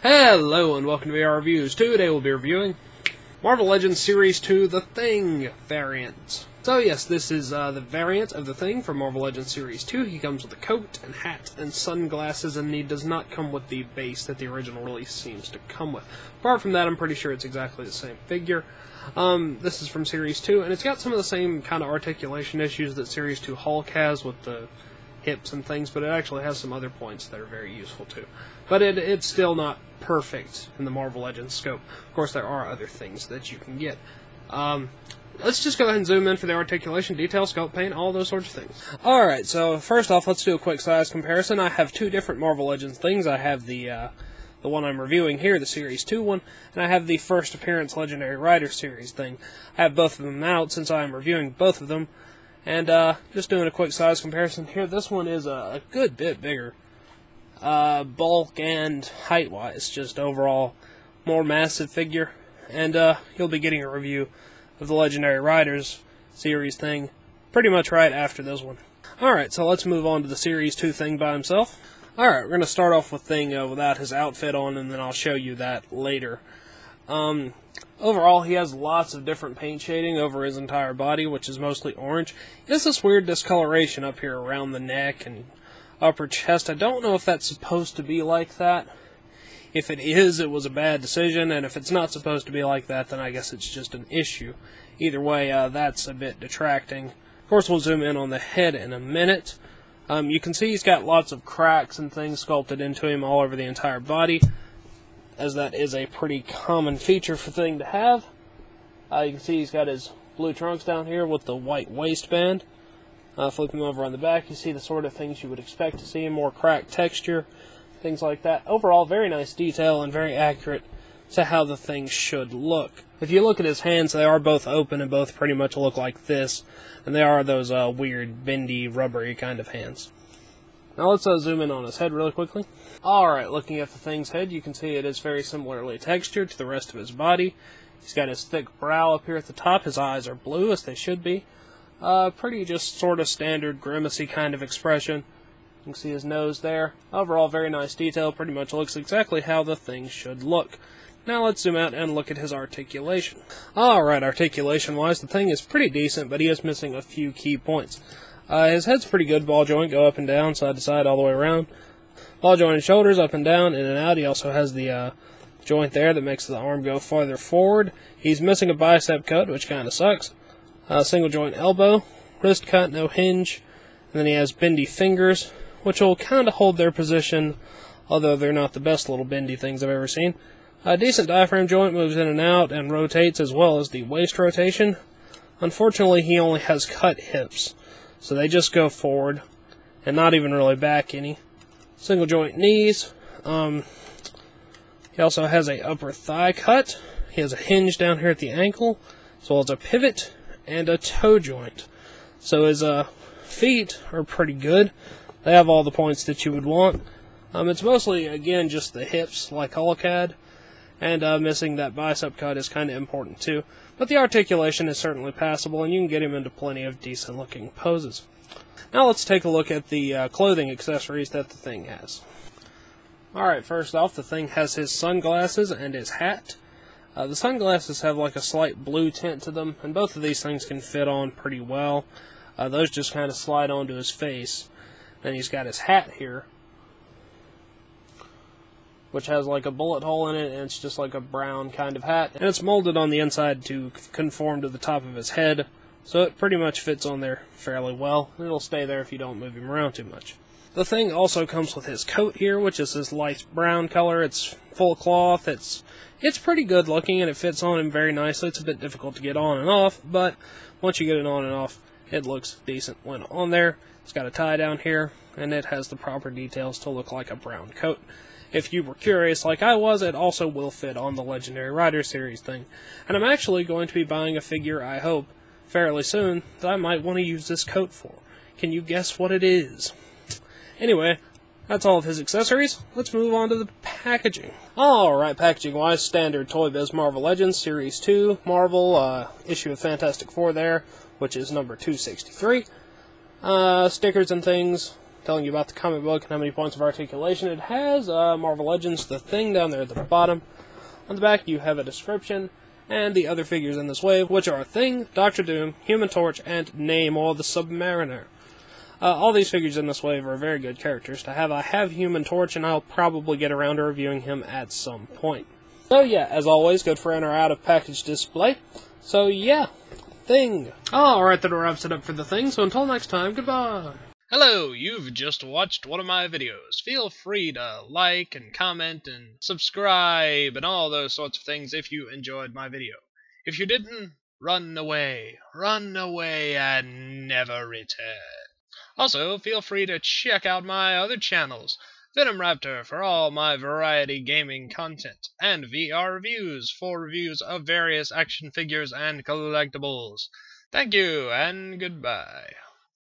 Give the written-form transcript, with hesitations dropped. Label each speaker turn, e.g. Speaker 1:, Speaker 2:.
Speaker 1: Hello and welcome to AR Reviews. Today we'll be reviewing Marvel Legends Series 2 The Thing variant. So yes, this is the variant of The Thing from Marvel Legends Series 2. He comes with a coat and hat and sunglasses, and he does not come with the base that the original release seems to come with. Apart from that, I'm pretty sure it's exactly the same figure. This is from Series 2, and it's got some of the same kind of articulation issues that Series 2 Hulk has with the hips and things, but it actually has some other points that are very useful too. But it's still not perfect in the Marvel Legends scope. Of course, there are other things that you can get. Let's just go ahead and zoom in for the articulation, detail, sculpt, paint, all those sorts of things. Alright, so first off, let's do a quick size comparison. I have two different Marvel Legends things. I have the one I'm reviewing here, the Series 2 one, and I have the First Appearance Legendary Rider Series thing. I have both of them out since I am reviewing both of them. And just doing a quick size comparison here, this one is a good bit bigger. Bulk and height-wise, just overall more massive figure. And you'll be getting a review of the Legendary Riders series thing pretty much right after this one. Alright, so let's move on to the Series 2 thing by himself. Alright, we're going to start off with Thing without his outfit on, and then I'll show you that later. Overall, he has lots of different paint shading over his entire body, which is mostly orange. He has this weird discoloration up here around the neck and upper chest. I don't know if that's supposed to be like that. If it is, it was a bad decision, and if it's not supposed to be like that, then I guess it's just an issue. Either way, that's a bit detracting. Of course, we'll zoom in on the head in a minute. You can see he's got lots of cracks and things sculpted into him all over the entire body, as that is a pretty common feature for Thing to have. You can see he's got his blue trunks down here with the white waistband. Flip him over on the back, you see the sort of things you would expect to see, more cracked texture, things like that. Overall, very nice detail and very accurate to how the Thing should look. If you look at his hands, they are both open and both pretty much look like this, and they are those weird, bendy, rubbery kind of hands. Now let's zoom in on his head really quickly. Alright, looking at the Thing's head, you can see it is very similarly textured to the rest of his body. He's got his thick brow up here at the top. His eyes are blue, as they should be. Pretty just sort of standard grimacy kind of expression. You can see his nose there. Overall, very nice detail. Pretty much looks exactly how the Thing should look. Now let's zoom out and look at his articulation. Alright, articulation-wise, the Thing is pretty decent, but he is missing a few key points. His head's pretty good, ball joint, go up and down, side to side, all the way around. Ball joint and shoulders, up and down, in and out. He also has the joint there that makes the arm go farther forward. He's missing a bicep cut, which kind of sucks. Single joint elbow, wrist cut, no hinge. And then he has bendy fingers, which will kind of hold their position, although they're not the best little bendy things I've ever seen. A decent diaphragm joint, moves in and out and rotates, as well as the waist rotation. Unfortunately, he only has cut hips, so they just go forward and not even really back any. Single joint knees. He also has a upper thigh cut. He has a hinge down here at the ankle, as well as a pivot and a toe joint. So his feet are pretty good. They have all the points that you would want. It's mostly, again, just the hips, like Hulk had, and missing that bicep cut is kind of important too. But the articulation is certainly passable, and you can get him into plenty of decent-looking poses. Now let's take a look at the clothing accessories that the Thing has. Alright, first off, the Thing has his sunglasses and his hat. The sunglasses have like a slight blue tint to them, and both of these things can fit on pretty well. Those just kind of slide onto his face. Then he's got his hat here, which has like a bullet hole in it, and it's just like a brown kind of hat. And it's molded on the inside to conform to the top of his head, so it pretty much fits on there fairly well. It'll stay there if you don't move him around too much. The Thing also comes with his coat here, which is this light brown color. It's full cloth. It's pretty good looking, and it fits on him very nicely. It's a bit difficult to get on and off, but once you get it on and off, it looks decent when on there. It's got a tie down here, and it has the proper details to look like a brown coat. If you were curious like I was, it also will fit on the Legendary Rider series thing. And I'm actually going to be buying a figure, I hope, fairly soon, that I might want to use this coat for. Can you guess what it is? Anyway, that's all of his accessories. Let's move on to the packaging. Alright, packaging-wise, standard Toy Biz Marvel Legends Series 2, Marvel, issue of Fantastic Four there, which is number 263. Stickers and things, telling you about the comic book and how many points of articulation it has. Marvel Legends, The Thing, down there at the bottom. On the back, you have a description, and the other figures in this wave, which are Thing, Doctor Doom, Human Torch, and Namor the Submariner. All these figures in this wave are very good characters to have. I have Human Torch, and I'll probably get around to reviewing him at some point. So yeah, as always, good for in or out of package display. So yeah, Thing. Alright, that wraps it up for The Thing, so until next time, goodbye. Hello, you've just watched one of my videos. Feel free to like and comment and subscribe and all those sorts of things if you enjoyed my video. If you didn't, run away and never return. Also, feel free to check out my other channels, Venom Raptor for all my variety gaming content, and VR Reviews for reviews of various action figures and collectibles. Thank you, and goodbye.